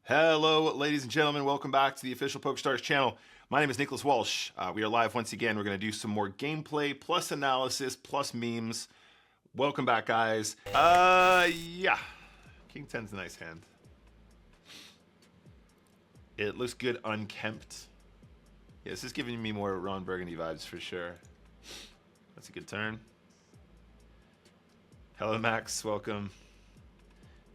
Hello, ladies and gentlemen. Welcome back to the official PokerStars channel. My name is Nicholas Walsh. We are live once again. We're going to do some more gameplay, plus analysis, plus memes. Welcome back, guys. Yeah. King 10's a nice hand. It looks good unkempt. Yeah, this is giving me more Ron Burgundy vibes for sure. That's a good turn. Hello, Max. Welcome.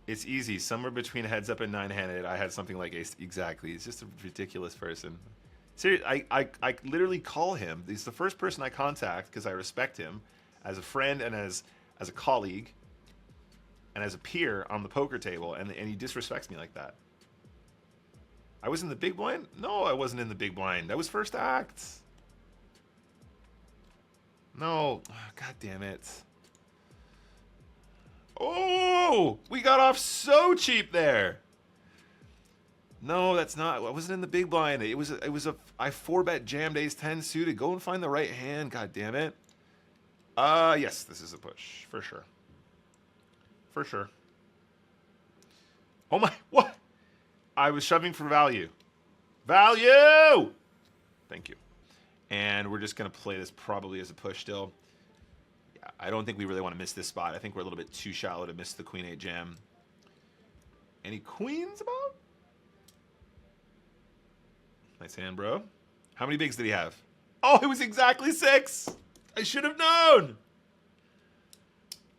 It's easy. Somewhere between heads up and nine-handed, I had something like ace. Exactly. He's just a ridiculous person. Seriously, I literally call him. He's the first person I contact because I respect him as a friend and as a colleague and as a peer on the poker table, and he disrespects me like that. I was in the big blind? No, I wasn't in the big blind. That was first act. No. God damn it. Oh, we got off so cheap there. No, that's not. I wasn't in the big blind. I 4-bet jammed ace 10 suited. Go and find the right hand. God damn it. Yes, this is a push for sure. For sure. Oh my, what? I was shoving for value. Value! Thank you. And we're just going to play this probably as a push still. I don't think we really want to miss this spot. I think we're a little bit too shallow to miss the Queen 8 jam. Any queens about? Nice hand, bro. How many bigs did he have? Oh, it was exactly 6. I should have known.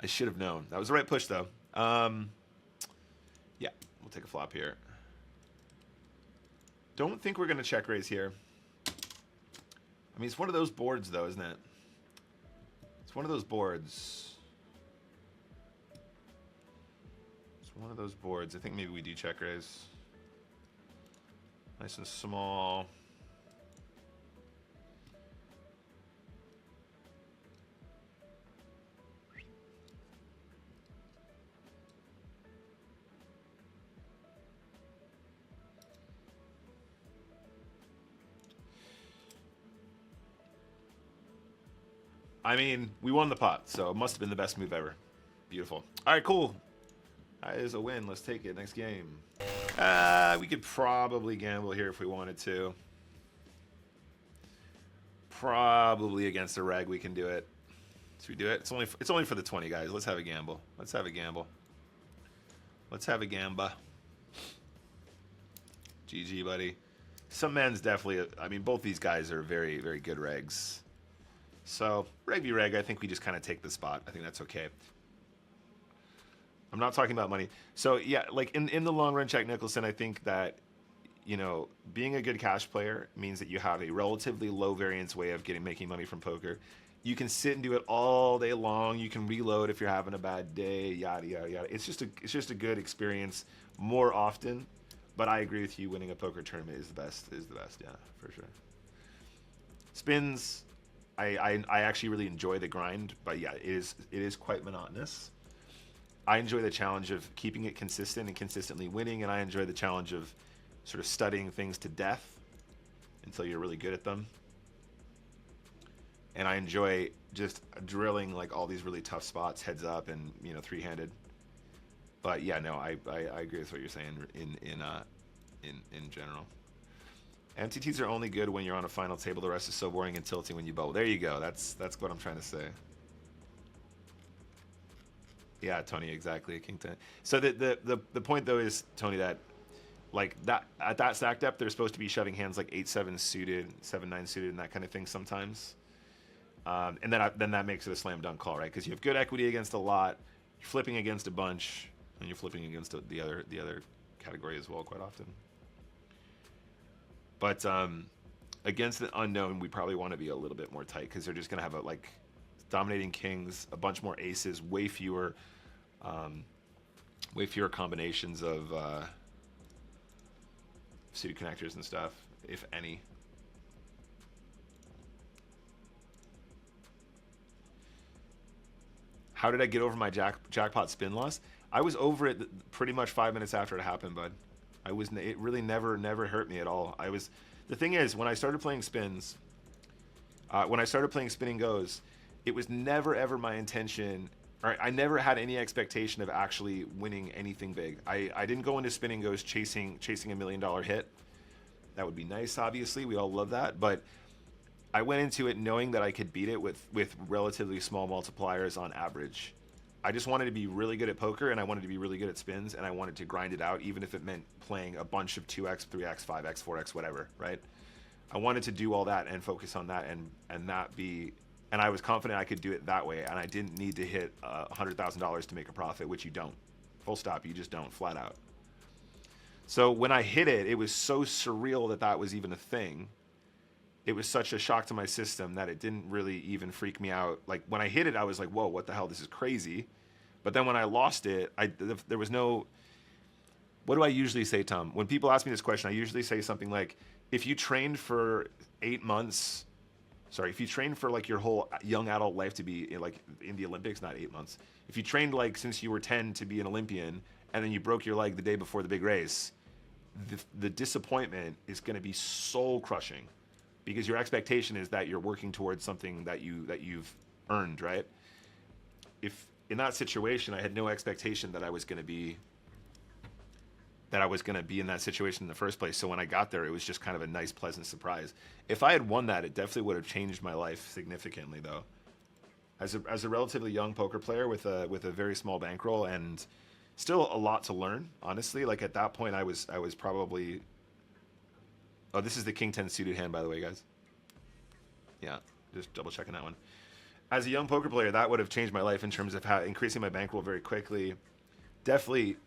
I should have known. That was the right push, though. Yeah, we'll take a flop here. Don't think we're going to check raise here. I mean, it's one of those boards, though, isn't it? It's one of those boards. It's one of those boards. I think maybe we do check raise. Nice and small. I mean, we won the pot, so it must have been the best move ever. Beautiful. All right, cool. That is a win. Let's take it. Next game. We could probably gamble here if we wanted to. Probably against a reg we can do it. Should we do it? It's only for the 20, guys. Let's have a gamble. Let's have a gamble. Let's have a gamba. GG, buddy. Some men's definitely. I mean, both these guys are very, very good regs. So, reg v reg, I think we just kind of take the spot. I think that's okay. I'm not talking about money. So, yeah, like in the long run, Jack Nicholson, I think that, you know, being a good cash player means that you have a relatively low variance way of making money from poker. You can sit and do it all day long. You can reload if you're having a bad day, yada, yada, yada. It's just a good experience more often. But I agree with you, winning a poker tournament is the best, yeah, for sure. Spins... I actually really enjoy the grind, but yeah, it is quite monotonous. I enjoy the challenge of keeping it consistent and consistently winning, and I enjoy the challenge of sort of studying things to death until you're really good at them. And I enjoy just drilling like all these really tough spots, heads up, and you know, three-handed. But yeah, no, I agree with what you're saying in general. MTTs are only good when you're on a final table. The rest is so boring and tilting when you bowl. There you go. That's what I'm trying to say. Yeah, Tony, exactly. King 10. So the point though is, Tony, that like that at that stack depth, they're supposed to be shoving hands like 8-7 suited, 7-9 suited, and that kind of thing sometimes. And then that makes it a slam dunk call, right? Because you have good equity against a lot, you're flipping against a bunch, and you're flipping against the other category as well quite often. But against the unknown, we probably want to be a little bit more tight because they're just going to have like dominating kings, a bunch more aces, way fewer combinations of suited connectors and stuff, if any. How did I get over my jackpot spin loss? I was over it pretty much 5 minutes after it happened, bud. It really never hurt me at all. The thing is, when I started playing spins, when I started playing spinning goes, it was never ever my intention All right, I never had any expectation of actually winning anything big. I didn't go into Spin Go's chasing $1 million hit. That would be nice, obviously. We all love that. But I went into it knowing that I could beat it with relatively small multipliers on average. I just wanted to be really good at poker, and I wanted to be really good at spins, and I wanted to grind it out, even if it meant playing a bunch of 2x, 3x, 5x, 4x, whatever, right? I wanted to do all that and focus on that and not be... And I was confident I could do it that way, and I didn't need to hit $100,000 to make a profit, which you don't. Full stop, you just don't, flat out. So when I hit it, it was so surreal that that was even a thing. It was such a shock to my system that it didn't really even freak me out. Like, when I hit it, I was like, whoa, what the hell, this is crazy. But then when I lost it, there was no... What do I usually say, Tom? When people ask me this question, I usually say something like, if you trained for 8 months... Sorry, if you trained for like your whole young adult life to be like in the Olympics, not 8 months. If you trained like since you were 10 to be an Olympian, and then you broke your leg the day before the big race, the disappointment is going to be soul crushing, because your expectation is that you're working towards something that you've earned, right? If in that situation I had no expectation that I was going to be in that situation in the first place. So when I got there, it was just kind of a nice, pleasant surprise. If I had won that, it definitely would have changed my life significantly, though. As a relatively young poker player with a very small bankroll and still a lot to learn, honestly. Like at that point, I was probably... Oh, this is the King 10 suited hand, by the way, guys. Yeah, just double checking that one. As a young poker player, that would have changed my life in terms of increasing my bankroll very quickly. Definitely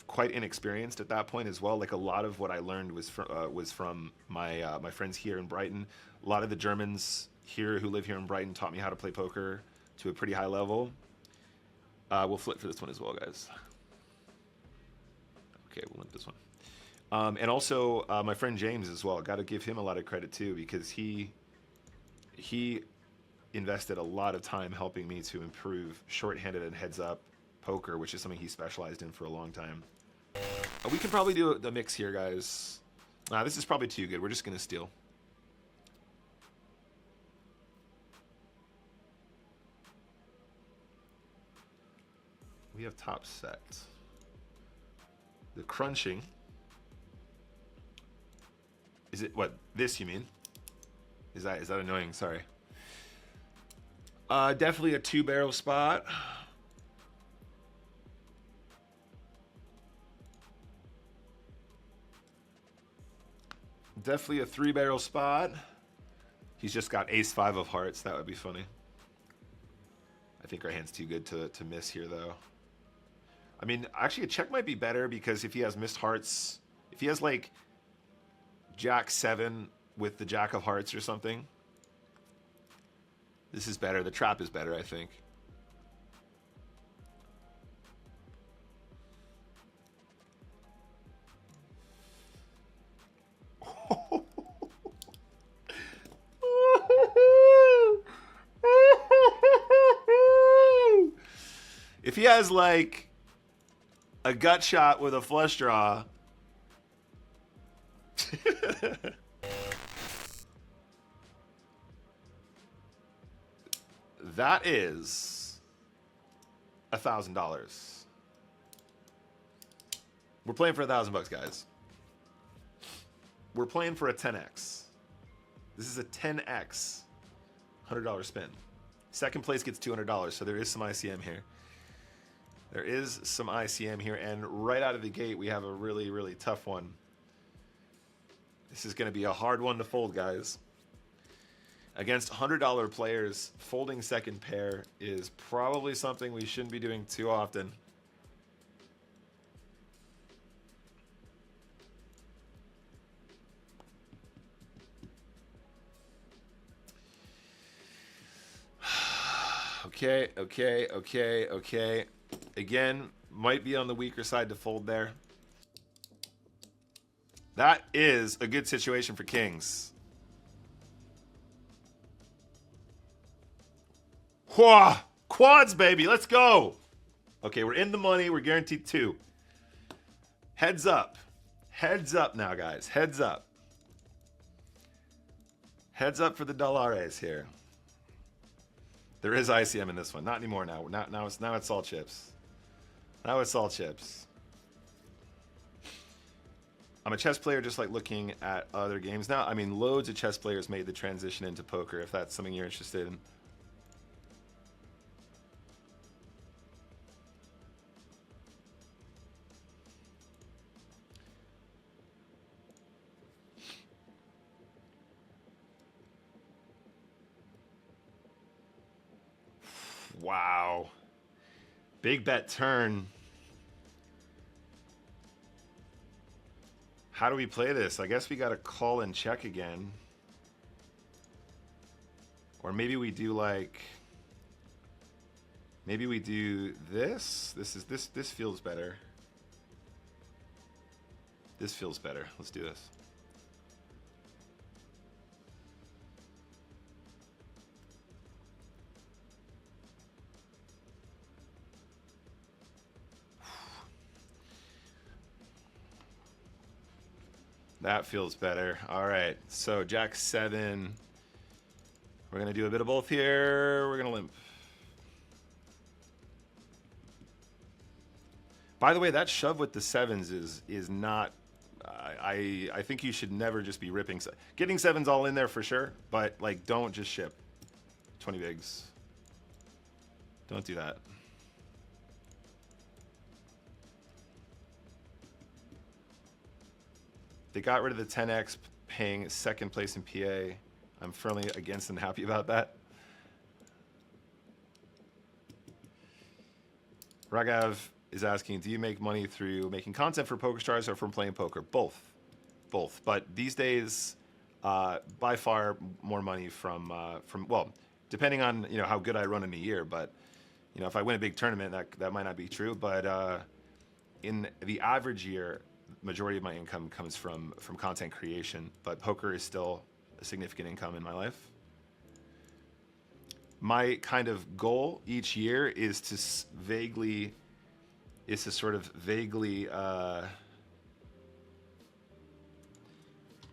quite inexperienced at that point as well. Like a lot of what I learned was from my my friends here in Brighton. A lot of the Germans here who live here in Brighton taught me how to play poker to a pretty high level. We'll flip for this one as well, guys. Okay, we'll limp this one. And also my friend James as well. Got to give him a lot of credit too, because he invested a lot of time helping me to improve shorthanded and heads up poker, which is something he specialized in for a long time. We can probably do the mix here, guys. This is probably too good. We're just gonna steal. We have top set. The crunching. Is it what this you mean? Is that annoying? Sorry. Definitely a 2-barrel spot. Definitely a 3-barrel spot. He's just got ace-5 of hearts. That would be funny. I think our hand's too good to miss here, though. I mean, actually, a check might be better, because if he has missed hearts, if he has like Jack-7 with the Jack of hearts or something, this is better. The trap is better, I think. If he has like a gut shot with a flush draw, that is $1,000. We're playing for $1,000, guys. We're playing for a 10x. This is a 10x $100 spin. Second place gets $200, so there is some ICM here. There is some ICM here, and right out of the gate, we have a really, really tough one. This is going to be a hard one to fold, guys. Against $100 players, folding second pair is probably something we shouldn't be doing too often. Okay. Again, might be on the weaker side to fold there. That is a good situation for kings. Whoa! Quads, baby. Let's go. Okay, we're in the money. We're guaranteed 2. Heads up. Heads up now, guys. Heads up. Heads up for the dollares here. There is ICM in this one. Not anymore now. Now it's all chips. Now it's all chips. I'm a chess player, just like looking at other games now. I mean, loads of chess players made the transition into poker, if that's something you're interested in. Wow. Big bet turn. How do we play this? I guess we got to call and check again. Or maybe we do like... Maybe we do this. This feels better. This feels better. Let's do this. That feels better. All right, so Jack 7. We're gonna do a bit of both here. We're gonna limp. By the way, that shove with the 7s is not. I think you should never just be ripping. Getting 7s all in there for sure, but like don't just ship 20 bigs. Don't do that. They got rid of the 10x paying second place in PA. I'm firmly against and happy about that. Ragav is asking, do you make money through making content for PokerStars or from playing poker? Both. Both. But these days, by far more money from well, depending on how good I run in a year. But if I win a big tournament, that might not be true. But in the average year, majority of my income comes from content creation, but poker is still a significant income in my life. My kind of goal each year is to sort of vaguely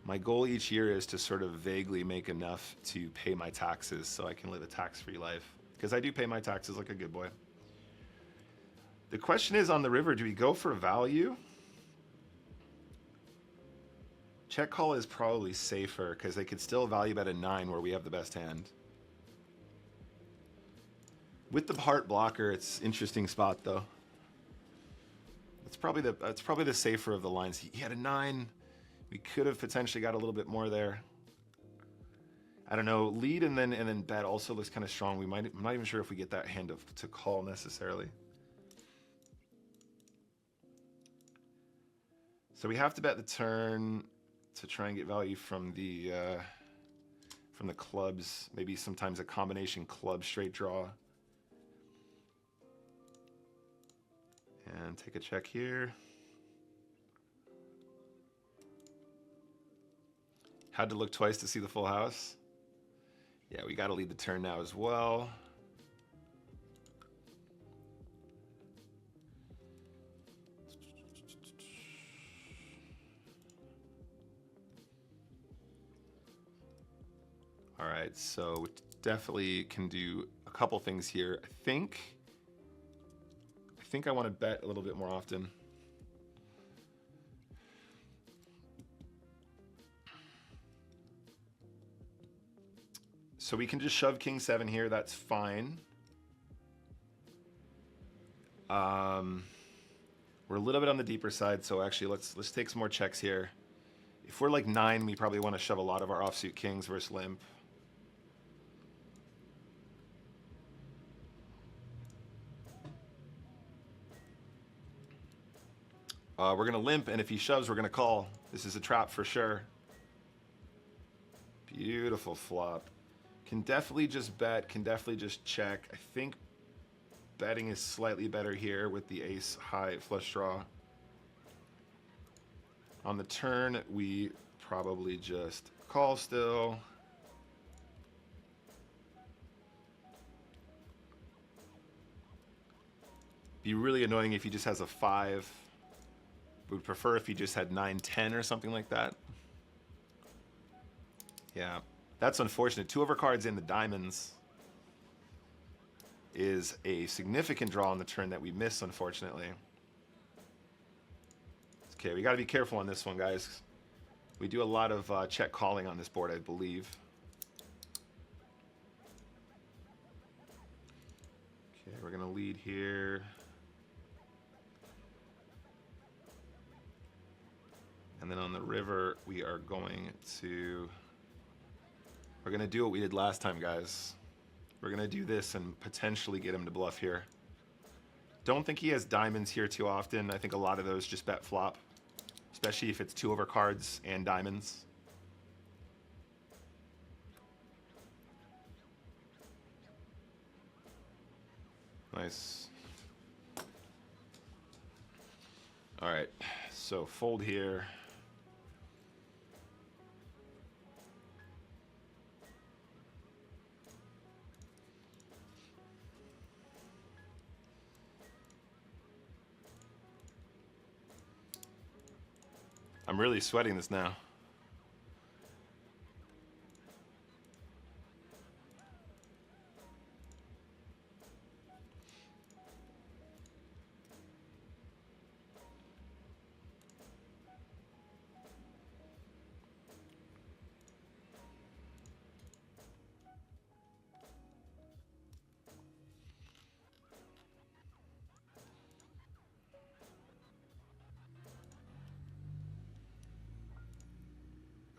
my goal each year is to sort of vaguely make enough to pay my taxes so I can live a tax-free life, because I do pay my taxes like a good boy. The question is, on the river, do we go for value? Check call is probably safer because they could still value bet a 9 where we have the best hand. With the heart blocker, it's interesting spot though. That's probably the safer of the lines. He had a 9. We could have potentially got a little bit more there. I don't know. Lead and then bet also looks kind of strong. I'm not even sure if we get that hand to call necessarily. So we have to bet the turn to try and get value from the clubs. Maybe sometimes a combination club straight draw. And take a check here. Had to look twice to see the full house. Yeah, we got to lead the turn now as well. All right, so we definitely can do a couple things here. I think I want to bet a little bit more often. So we can just shove king 7 here. That's fine. We're a little bit on the deeper side, so actually let's take some more checks here. If we're like 9, we probably want to shove a lot of our offsuit kings versus limp. We're going to limp, and if he shoves, we're going to call. This is a trap for sure. Beautiful flop. Can definitely just bet, can definitely just check. I think betting is slightly better here with the ace high flush draw. On the turn, we probably just call still. Be really annoying if he just has a 5. Would prefer if he just had 9-10 or something like that. Yeah, that's unfortunate. 2 overcards in the diamonds. is a significant draw on the turn that we miss, unfortunately. Okay, we got to be careful on this one, guys. We do a lot of check calling on this board, I believe. Okay, we're going to lead here. And then on the river, we're going to do what we did last time, guys. We're going to do this and potentially get him to bluff here. Don't think he has diamonds here too often. I think a lot of those just bet flop, especially if it's 2 over cards and diamonds. Nice. All right, so fold here. I'm really sweating this now.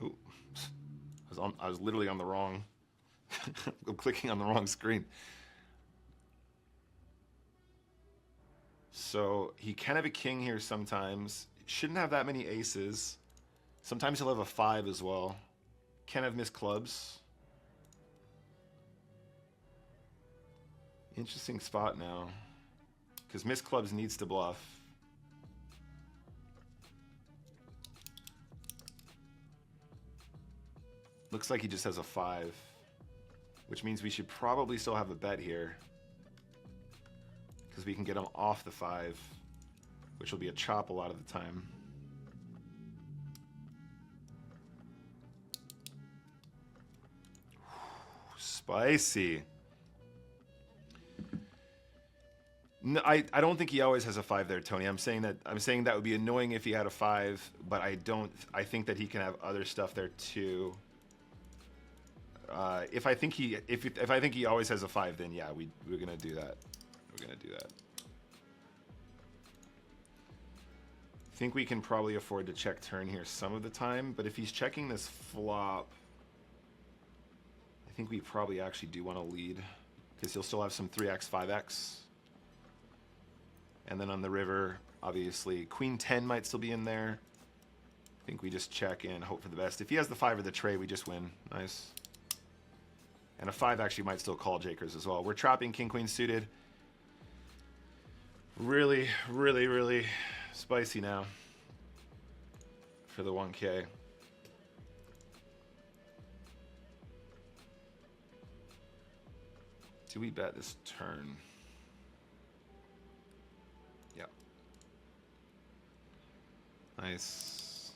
Ooh. I was literally on the wrong. I'm clicking on the wrong screen. So he can have a king here sometimes. Shouldn't have that many aces. Sometimes he'll have a 5 as well. Can have missed clubs. Interesting spot now. Because missed clubs needs to bluff. Looks like he just has a 5, which means we should probably still have a bet here because we can get him off the 5, which will be a chop a lot of the time. Spicy. No, I don't think he always has a 5 there, Tony. I'm saying that would be annoying if he had a 5, but I think that he can have other stuff there too. If I think he always has a 5, then yeah, we're gonna do that. We're gonna do that. I think we can probably afford to check turn here some of the time, but if he's checking this flop, I think we probably actually do want to lead because he'll still have some 3x, 5x. And then on the river, obviously, Queen 10 might still be in there. I think we just check and hope for the best. If he has the 5 or the tray, we just win. Nice. And a 5 actually might still call Jakers as well. We're trapping King Queen suited. Really, really, really spicy now for the 1K. Do we bet this turn? Yeah. Nice.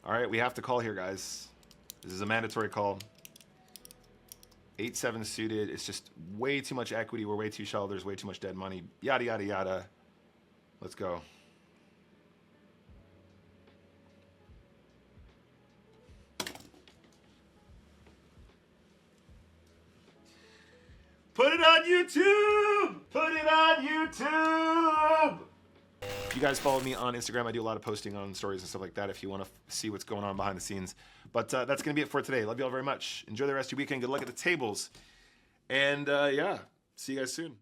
All right, we have to call here, guys. This is a mandatory call. 8-7 suited. It's just way too much equity. We're way too shallow. There's way too much dead money. Yada, yada, yada. Let's go. Put it on YouTube! Put it on YouTube! If you guys follow me on Instagram, I do a lot of posting on stories and stuff like that if you want to see what's going on behind the scenes. But that's going to be it for today. Love you all very much. Enjoy the rest of your weekend. Good luck at the tables. And yeah, see you guys soon.